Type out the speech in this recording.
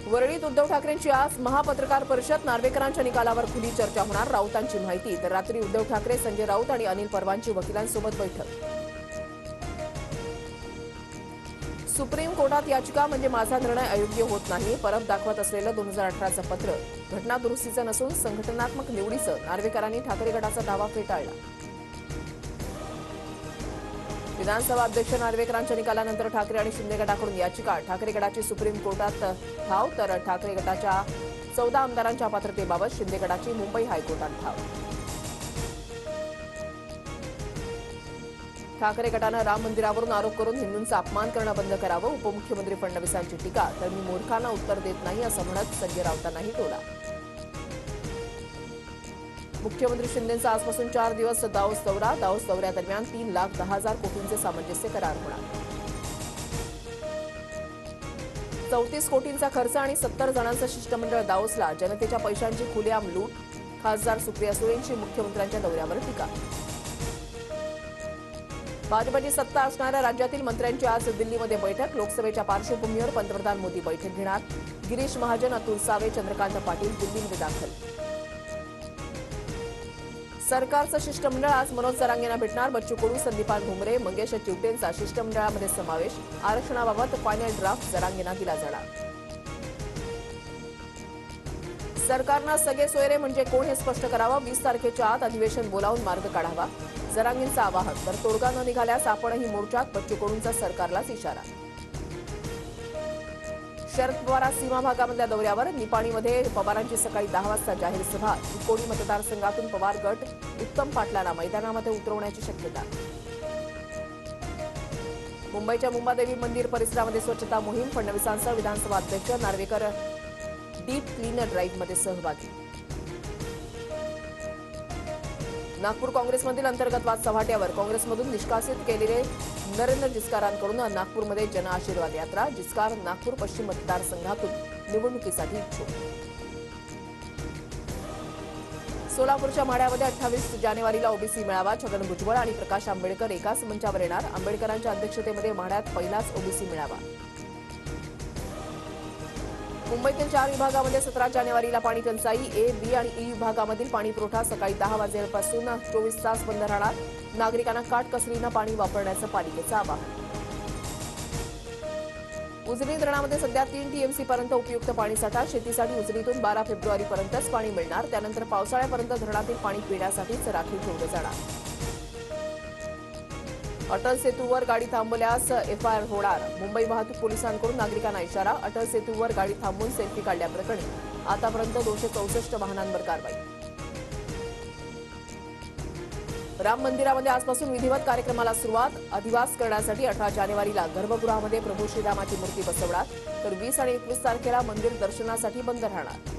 वरळीत उद्धव ठाकरेंची आज महापत्रकार परिषद. नार्वेकरांच्या निकालावर खुली चर्चा होणार. राऊतांची माहिती. तर रात्री उद्धव ठाकरे, संजय राऊत आणि अनिल परवांची वकिलांसोबत बैठक. सुप्रीम कोर्टात याचिका म्हणजे माझा निर्णय अयोग्य होत नाही. परत दाखवत असलेलं 2018चं पत्र घटना दुरुस्तीचं नसून संघटनात्मक निवडीचं. नार्वेकरांनी ठाकरे गटाचा दावा फेटाळला. विधानसभा अध्यक्ष नार्वेकरांच्या निकालानंतर ठाकरे आणि शिंदे गटाकडून याचिका. ठाकरे गटाची सुप्रीम कोर्टात धाव. तर ठाकरे गटाच्या 14 आमदारांच्या पात्रतेबाबत शिंदे गटाची मुंबई हायकोर्टात धाव. ठाकरे गटानं राम मंदिरावरून आरोप करून हिंदूंचा अपमान करणं बंद करावं. उपमुख्यमंत्री फडणवीसांची टीका. तर मी मूर्खांना उत्तर देत नाही असं म्हणत संजय राऊतांनाही टोला. मुख्यमंत्री शिंदेंचा आजपासून 4 दिवस दाओस दौरा. दाओस दौऱ्यादरम्यान 3,10,000 कोटींचे सामंजस्य करार होणार. 34 कोटींचा खर्च आणि 70 जणांचं शिष्टमंडळ दाओसला. जनतेच्या पैशांची खुलेआम लूट. खासदार सुप्रिया सुळेंची मुख्यमंत्र्यांच्या दौऱ्यावर टीका. भाजपची सत्ता असणाऱ्या राज्यातील मंत्र्यांची आज दिल्लीमध्ये बैठक. लोकसभेच्या पार्श्वभूमीवर पंतप्रधान मोदी बैठक घेणार. गिरीश महाजन, अतुल सावे, चंद्रकांत पाटील दिल्लीमध्ये दाखल. सरकारचं शिष्टमंडळ आज मनोज जरांगेंना भेटणार. बच्चू कडू, संदीपान भुमरे, मंगेश चिवटेंचा शिष्टमंडळामध्ये समावेश. आरक्षणाबाबत फायनल ड्राफ्ट जरांगेंना दिला जाणार. सरकारनं सगळे सोयरे म्हणजे कोण हे स्पष्ट करावं. 20 तारखेच्या आत अधिवेशन बोलावून मार्ग काढावा. जरांगेंचं आवाहन. तर तोडगा न निघाल्यास आपणही मोर्चात. बच्चू कडूंचा सरकारलाच इशारा. शरद पवार आज सीमा भागामधल्या दौऱ्यावर. निपाणीमध्ये पवारांची सकाळी 10 वाजता जाहीर सभा. चिकोडी मतदारसंघातून पवार गट उत्तम पाटलाला मैदानामध्ये उतरवण्याची शक्यता. मुंबईच्या मुंबादेवी मंदिर परिसरामध्ये स्वच्छता मोहीम. फडणवीसांसह विधानसभा अध्यक्ष नार्वेकर डीप क्लीनर ड्राईव्हमध्ये सहभागी. नागपूर काँग्रेसमधील अंतर्गत वाद चव्हाट्यावर. काँग्रेसमधून निष्कासित केलेले नरेंद्र जिचकारांकडून नागपूरमध्ये जनआशीर्वाद यात्रा. जिचकार नागपूर पश्चिम मतदारसंघातून निवडणुकीसाठी इच्छुक. सोलापूरच्या माढ्यामध्ये 28 जानेवारीला ओबीसी मेळावा. छगन भुजबळ आणि प्रकाश आंबेडकर एकाच मंचावर येणार. आंबेडकरांच्या अध्यक्षतेमध्ये माढ्यात पहिलाच ओबीसी मेळावा. मुंबईतील 4 विभागामध्ये 17 जानेवारीला पाणी टंचाई. ए, बी आणि ई विभागामधील पाणी पुरवठा सकाळी 10 वाजेपासून 24 तास बंद राहणार. नागरिकांना काटकसरीनं पाणी वापरण्याचं पालिकेचं आवाहन. उजनी धरणामध्ये सध्या 3 टीएमसी पर्यंत उपयुक्त पाणीसाठा. शेतीसाठी उजनीतून 12 फेब्रुवारीपर्यंतच पाणी मिळणार. त्यानंतर पावसाळ्यापर्यंत धरणातील पाणी पिण्यासाठीच राखीव ठेवलं जाणार. अटल सेतूवर गाडी थांबवल्यास एफआयआर होणार. मुंबई वाहतूक पोलिसांकडून नागरिकांना इशारा. अटल सेतूवर गाडी थांबवून सेल्फी काढल्याप्रकरणी आतापर्यंत 264 वाहनांवर कारवाई. राम मंदिरामध्ये आजपासून विधिवत कार्यक्रमाला सुरुवात. अधिवास करण्यासाठी 18 जानेवारीला गर्भगृहामध्ये प्रभू श्रीरामाची मूर्ती बसवणार. तर 20 आणि 21 तारखेला मंदिर दर्शनासाठी बंद राहणार.